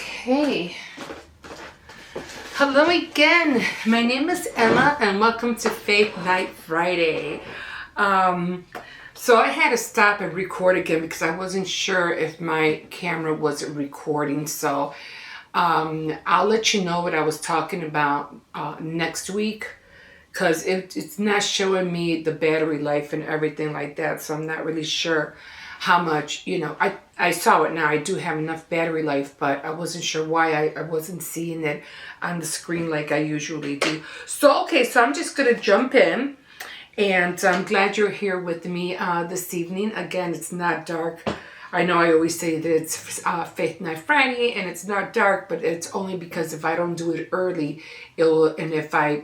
Okay. Hello again. My name is Emma and welcome to Faith Night Friday. So I had to stop and record again because I wasn't sure if my camera was recording. So I'll let you know what I was talking about next week because it's not showing me the battery life and everything like that. So I'm not really sure how much, I saw it now. I do have enough battery life, but I wasn't sure why I wasn't seeing it on the screen like I usually do. So, okay, so I'm just going to jump in, and I'm glad you're here with me this evening. Again, it's not dark. I know I always say that it's Faith Night Friday, and it's not dark, but it's only because if I don't do it early, and if I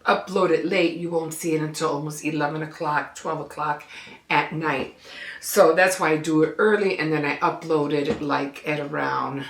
upload it late, you won't see it until almost 11 o'clock, 12 o'clock at night. So that's why I do it early, and then I upload it like at around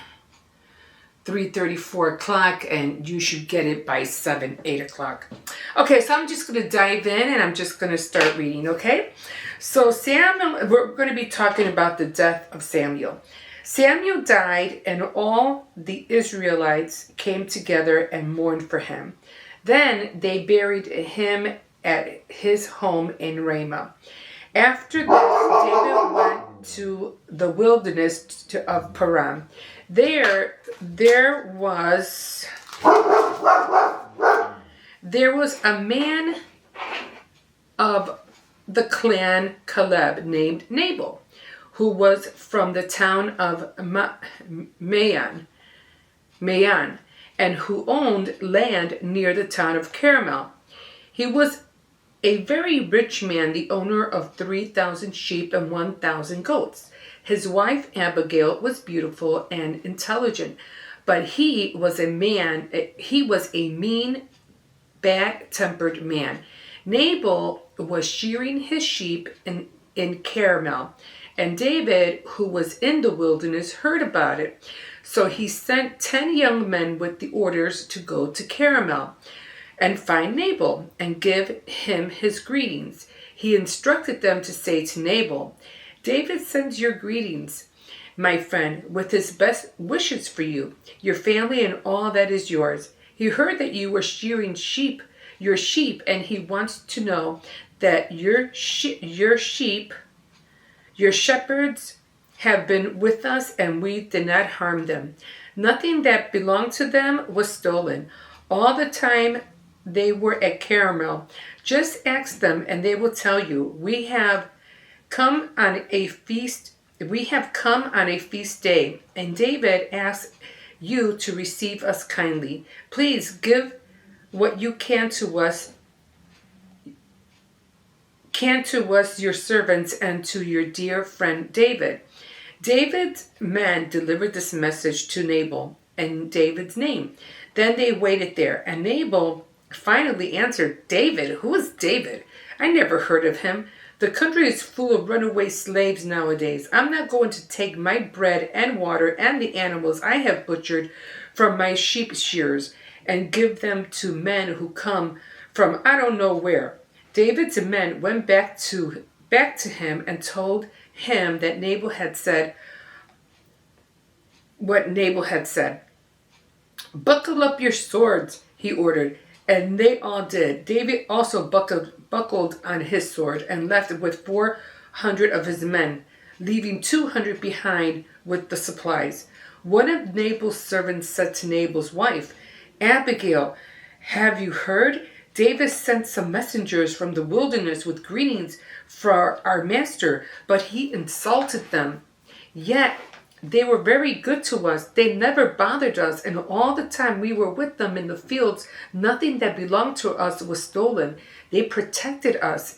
3:30, 4 o'clock, and you should get it by 7, 8 o'clock. Okay, so I'm just going to dive in, and I'm just going to start reading, okay? So Samuel, we're going to be talking about the death of Samuel. Samuel died, and all the Israelites came together and mourned for him. Then they buried him at his home in Ramah. After this, David went to the wilderness of Paran. There was a man of the clan Caleb named Nabal, who was from the town of Mayan, and who owned land near the town of Carmel. He was a very rich man, the owner of 3,000 sheep and 1,000 goats. His wife Abigail was beautiful and intelligent, but he was a mean, bad-tempered man. Nabal was shearing his sheep in Carmel, and David, who was in the wilderness, heard about it. So he sent 10 young men with the orders to go to Carmel and find Nabal and give him his greetings. He instructed them to say to Nabal, "David sends your greetings, my friend, with his best wishes for you, your family, and all that is yours. He heard that you were shearing your sheep, and he wants to know that your shepherds have been with us, and we did not harm them. Nothing that belonged to them was stolen. All the time they were at Carmel. Just ask them, and they will tell you, we have come on a feast day, and David asks you to receive us kindly. Please give what you can to us, your servants, and to your dear friend David." David's men delivered this message to Nabal in David's name. Then they waited there, and Nabal finally answered, "David? Who is David? I never heard of him. The country is full of runaway slaves nowadays. I'm not going to take my bread and water and the animals I have butchered from my sheep shears and give them to men who come from I don't know where." David's men went back to him and told him that Nabal had said what Nabal had said. "Buckle up your swords," he ordered, and they all did. David also buckled on his sword and left with 400 of his men, leaving 200 behind with the supplies. One of Nabal's servants said to Nabal's wife, "Abigail, have you heard? David sent some messengers from the wilderness with greetings for our master, but he insulted them. Yet they were very good to us. They never bothered us, and all the time we were with them in the fields, nothing that belonged to us was stolen. They protected us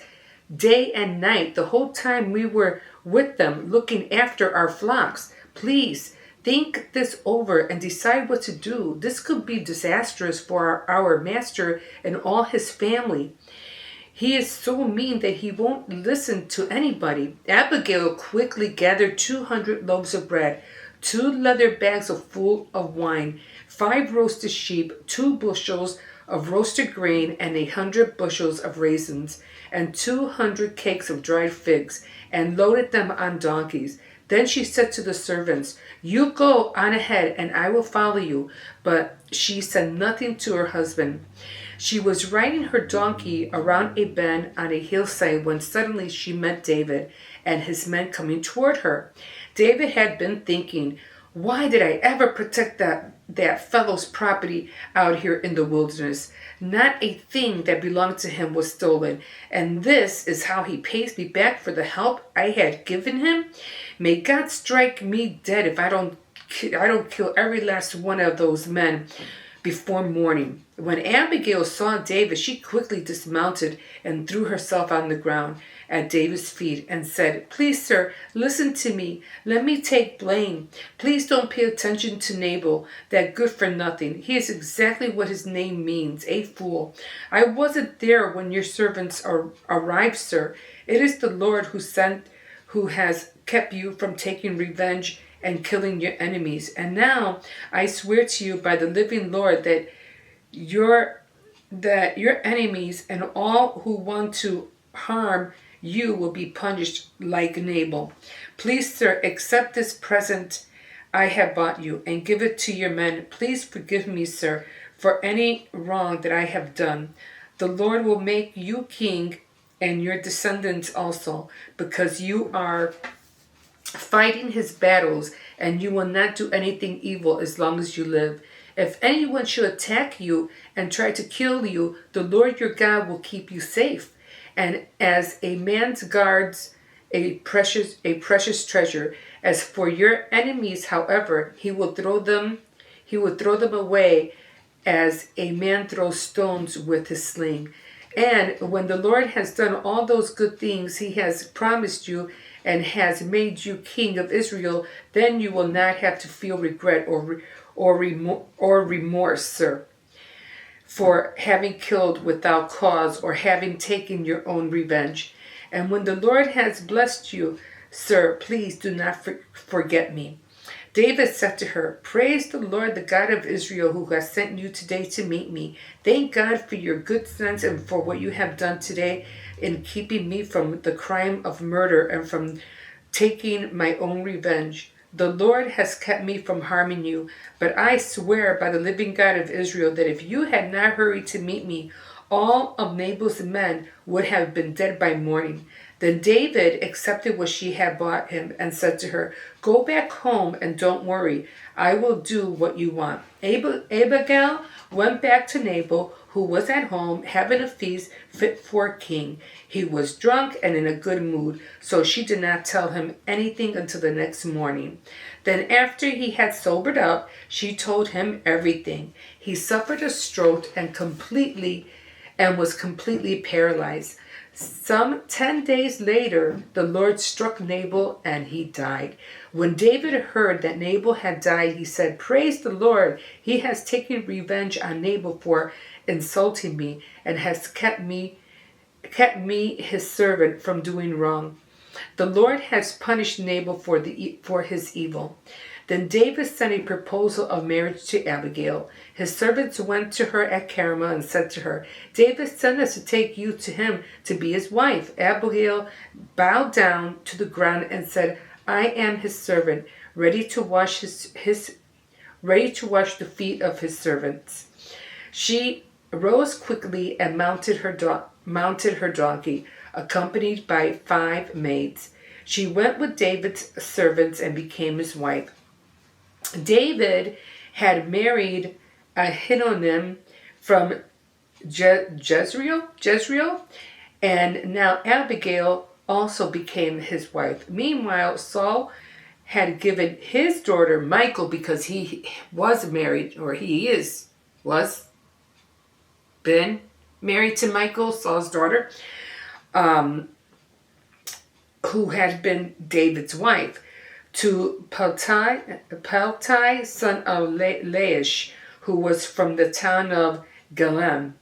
day and night, the whole time we were with them, looking after our flocks. Please, think this over and decide what to do. This could be disastrous for our master and all his family. He is so mean that he won't listen to anybody." Abigail quickly gathered 200 loaves of bread, 2 leather bags full of wine, 5 roasted sheep, 2 bushels of roasted grain, and 100 bushels of raisins, and 200 cakes of dried figs, and loaded them on donkeys. Then she said to the servants, "You go on ahead, and I will follow you." But she said nothing to her husband. She was riding her donkey around a bend on a hillside when suddenly she met David and his men coming toward her. David had been thinking, "Why did I ever protect that fellow's property out here in the wilderness? Not a thing that belonged to him was stolen, and this is how he pays me back for the help I had given him? May God strike me dead if I don't kill every last one of those men before morning." When Abigail saw David, she quickly dismounted and threw herself on the ground at David's feet and said, "Please, sir, listen to me. Let me take blame. Please don't pay attention to Nabal, that good-for-nothing. He is exactly what his name means, a fool. I wasn't there when your servants arrived, sir. It is the Lord who has kept you from taking revenge and killing your enemies. And now I swear to you by the living Lord that your enemies and all who want to harm you will be punished like Nabal. Please, sir, accept this present I have bought you and give it to your men. Please forgive me, sir, for any wrong that I have done. The Lord will make you king and your descendants also, because you are fighting his battles, and you will not do anything evil as long as you live. If anyone should attack you and try to kill you, the Lord your God will keep you safe. And as a man guards a precious treasure, as for your enemies, however, he will throw them away as a man throws stones with his sling. And when the Lord has done all those good things he has promised you and has made you king of Israel, then you will not have to feel regret or remorse, sir, for having killed without cause or having taken your own revenge. And when the Lord has blessed you, sir, please do not forget me." David said to her, "Praise the Lord, the God of Israel, who has sent you today to meet me. Thank God for your good sense and for what you have done today in keeping me from the crime of murder and from taking my own revenge. The Lord has kept me from harming you, but I swear by the living God of Israel that if you had not hurried to meet me, all of Nabal's men would have been dead by morning." Then David accepted what she had bought him and said to her, "Go back home and don't worry. I will do what you want." Abigail went back to Nabal, who was at home having a feast fit for a king. He was drunk and in a good mood, so she did not tell him anything until the next morning. Then after he had sobered up, she told him everything. He suffered a stroke and was completely paralyzed. Some 10 days later, the Lord struck Nabal and he died. When David heard that Nabal had died, he said, "Praise the Lord. He has taken revenge on Nabal for insulting me and has kept me his servant from doing wrong. The Lord has punished Nabal for his evil." Then David sent a proposal of marriage to Abigail. His servants went to her at Carmel and said to her, "David sent us to take you to him to be his wife." Abigail bowed down to the ground and said, "I am his servant, ready to wash the feet of his servants." She rose quickly and mounted her donkey, accompanied by 5 maids. She went with David's servants and became his wife. David had married Ahinoam from Jezreel, and now Abigail also became his wife. Meanwhile, Saul had given his daughter Michal, because he was married, or was been married to Michal, Saul's daughter, who had been David's wife, to Peltai, son of Laish, who was from the town of Galam.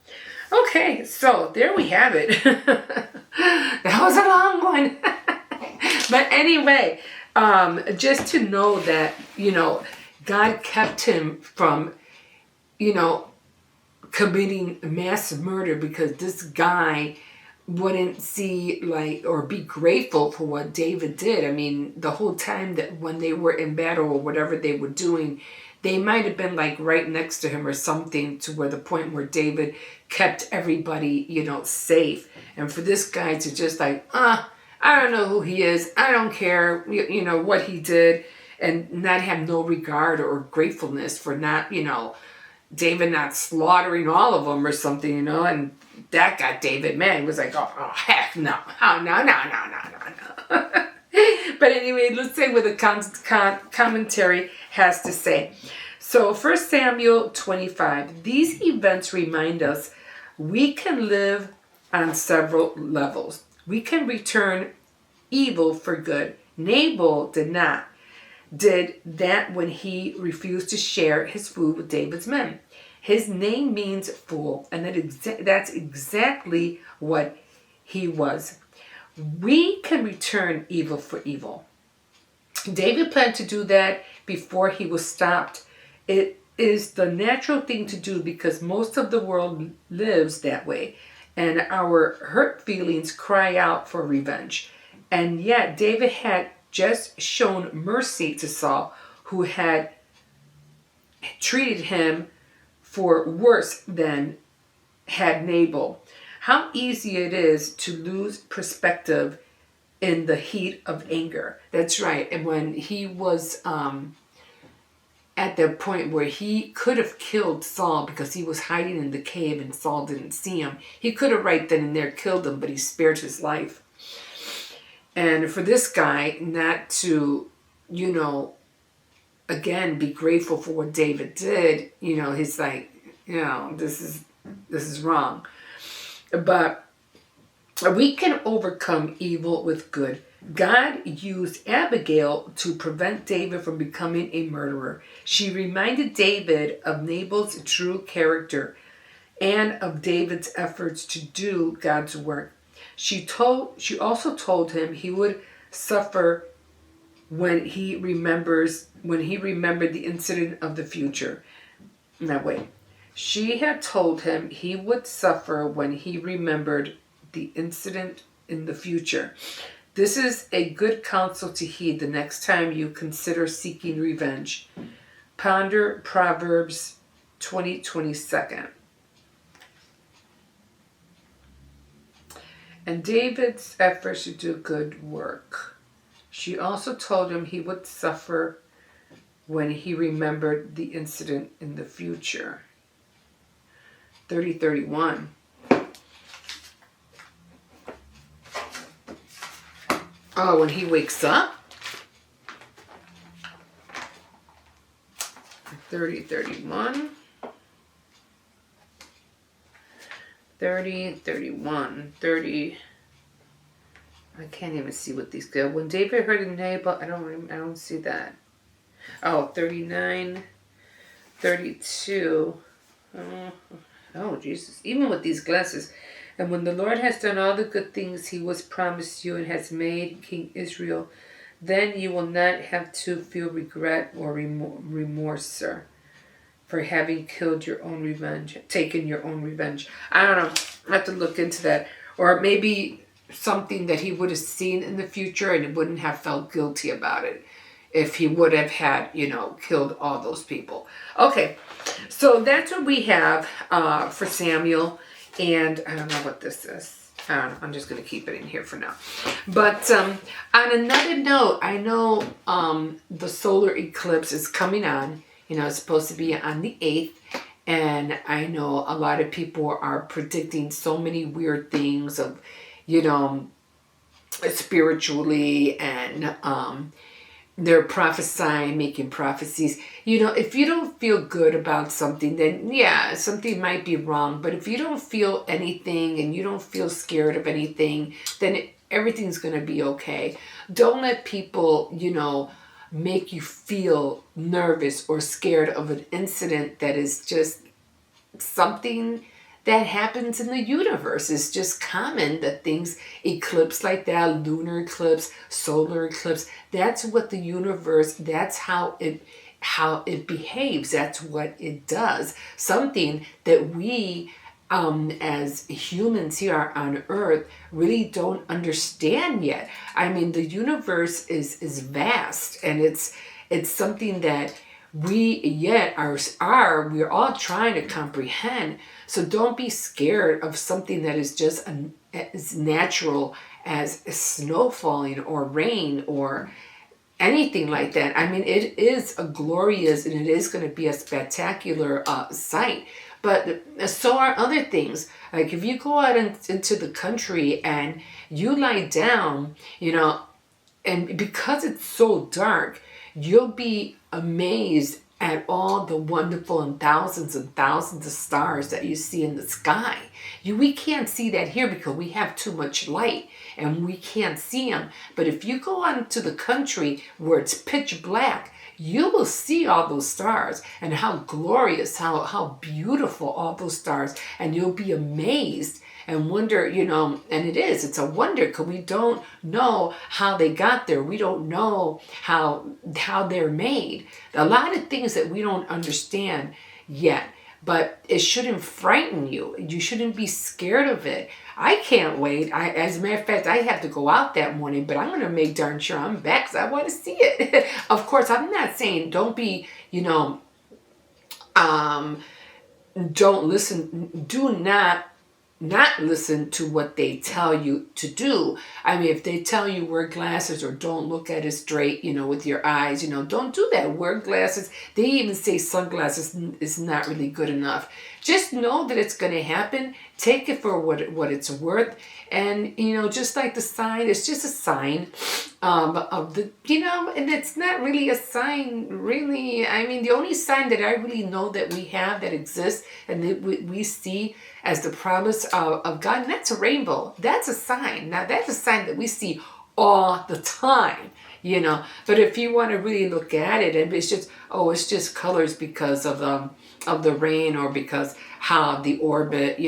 Okay, so there we have it. That was a long one. But anyway, just to know that, God kept him from, committing mass murder, because this guy wouldn't see like or be grateful for what David did. I mean, the whole time that when they were in battle or whatever they were doing, they might have been like right next to him or something, to where the point where David kept everybody, safe. And for this guy to just like, I don't know who he is. I don't care, what he did, and not have no regard or gratefulness for not, David not slaughtering all of them or something, and that got David mad. He was like, oh heck no. Oh, no. But anyway, let's say what the commentary has to say. So 1 Samuel 25. These events remind us we can live on several levels. We can return evil for good. Nabal did that when he refused to share his food with David's men. His name means fool, and that's exactly what he was. We can return evil for evil. David planned to do that before he was stopped. It is the natural thing to do because most of the world lives that way, and our hurt feelings cry out for revenge. And yet David had just shown mercy to Saul, who had treated him for worse than had Nabal. How easy it is to lose perspective in the heat of anger. That's right. And when he was at the point where he could have killed Saul because he was hiding in the cave and Saul didn't see him, he could have right then and there killed him, but he spared his life. And for this guy not to, again, be grateful for what David did, he's like, this is wrong. But we can overcome evil with good. God used Abigail to prevent David from becoming a murderer. She reminded David of Nabal's true character and of David's efforts to do God's work. She also told him he would suffer when he remembered the incident of the future. Now wait. She had told him he would suffer when he remembered the incident in the future. This is a good counsel to heed the next time you consider seeking revenge. Ponder Proverbs 20:22. And David's efforts to do good work. She also told him he would suffer when he remembered the incident in the future. 30:31. Oh, when he wakes up? 30:31. 30:31. 30. I can't even see what these go. When David heard of Nabal, I don't see that. Oh, 39. 32. Oh, Jesus. Even with these glasses. And when the Lord has done all the good things he was promised you and has made King Israel, then you will not have to feel regret or remorse, sir, for having taken your own revenge. I don't know. I have to look into that. Or maybe something that he would have seen in the future and he wouldn't have felt guilty about it if he would have had, killed all those people. Okay, so that's what we have for Samuel. And I don't know what this is. I don't know. I'm just going to keep it in here for now. But on another note, I know the solar eclipse is coming on. It's supposed to be on the 8th. And I know a lot of people are predicting so many weird things of, spiritually, and they're prophesying, making prophecies. If you don't feel good about something, then yeah, something might be wrong. But if you don't feel anything and you don't feel scared of anything, then everything's going to be okay. Don't let people, make you feel nervous or scared of an incident that is just something that happens in the universe. It's just common that things eclipse like that, lunar eclipse, solar eclipse. That's what the universe, that's how it behaves. That's what it does. Something that we as humans here on Earth, really don't understand yet. I mean, the universe is vast, and it's something that we yet we're all trying to comprehend. So don't be scared of something that is just as natural as snow falling or rain or anything like that. I mean, it is a glorious and it is going to be a spectacular sight. But so are other things. Like if you go out into the country and you lie down, and because it's so dark, you'll be amazed at all the wonderful and thousands of stars that you see in the sky. We can't see that here because we have too much light and we can't see them. But if you go out into the country where it's pitch black, you will see all those stars and how glorious, how beautiful all those stars, and you'll be amazed and wonder, and it's a wonder because we don't know how they got there. We don't know how they're made. A lot of things that we don't understand yet, but it shouldn't frighten you. You shouldn't be scared of it. I can't wait. As a matter of fact, I have to go out that morning, but I'm going to make darn sure I'm back because I want to see it. Of course, I'm not saying don't be, don't listen, do not listen to what they tell you to do. I mean, if they tell you wear glasses or don't look at it straight, with your eyes, don't do that. Wear glasses. They even say sunglasses is not really good enough. Just know that it's going to happen. Take it for what it's worth. And, just like the sign, it's just a sign of the, and it's not really a sign, really. I mean, the only sign that I really know that we have that exists and that we see as the promise of God, and that's a rainbow. That's a sign. Now, that's a sign that we see all the time, But if you want to really look at it, and it's just colors because of the rain or because how the orbit,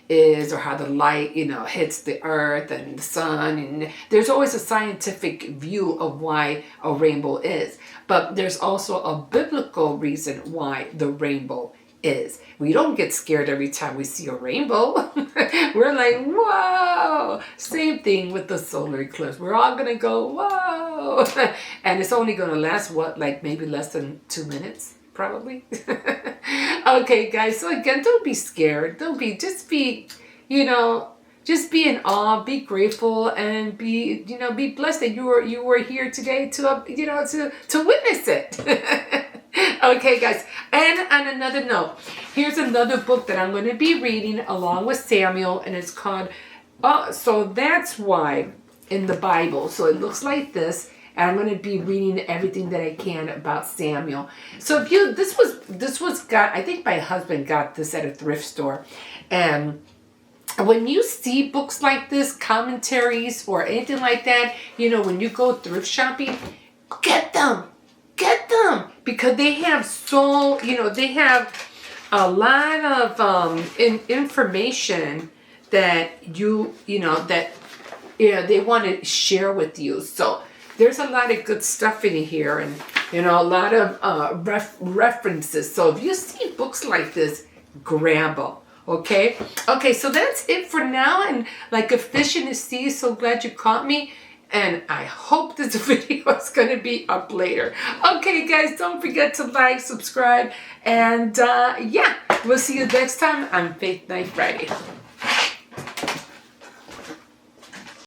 is, or how the light, hits the earth and the sun. And there's always a scientific view of why a rainbow is. But there's also a biblical reason why the rainbow is. We don't get scared every time we see a rainbow. We're like, whoa! Same thing with the solar eclipse. We're all going to go, whoa! And it's only going to last, maybe less than 2 minutes? Probably. Okay, guys. So again, don't be scared. Just be in awe, be grateful, and be blessed that you were here today to witness it. Okay, guys. And on another note, here's another book that I'm going to be reading along with Samuel, and it's called So That's Why in the Bible. So it looks like this. And I'm going to be reading everything that I can about Samuel. So this was I think my husband got this at a thrift store. And when you see books like this, commentaries or anything like that, when you go thrift shopping, get them. Because they have they have a lot of information that they want to share with you. So there's a lot of good stuff in here, and a lot of references. So if you see books like this, grab them. Okay, so that's it for now. And like a fish in the sea, so glad you caught me. And I hope this video is going to be up later. Okay, guys, don't forget to like, subscribe, and we'll see you next time on Faith Night Friday.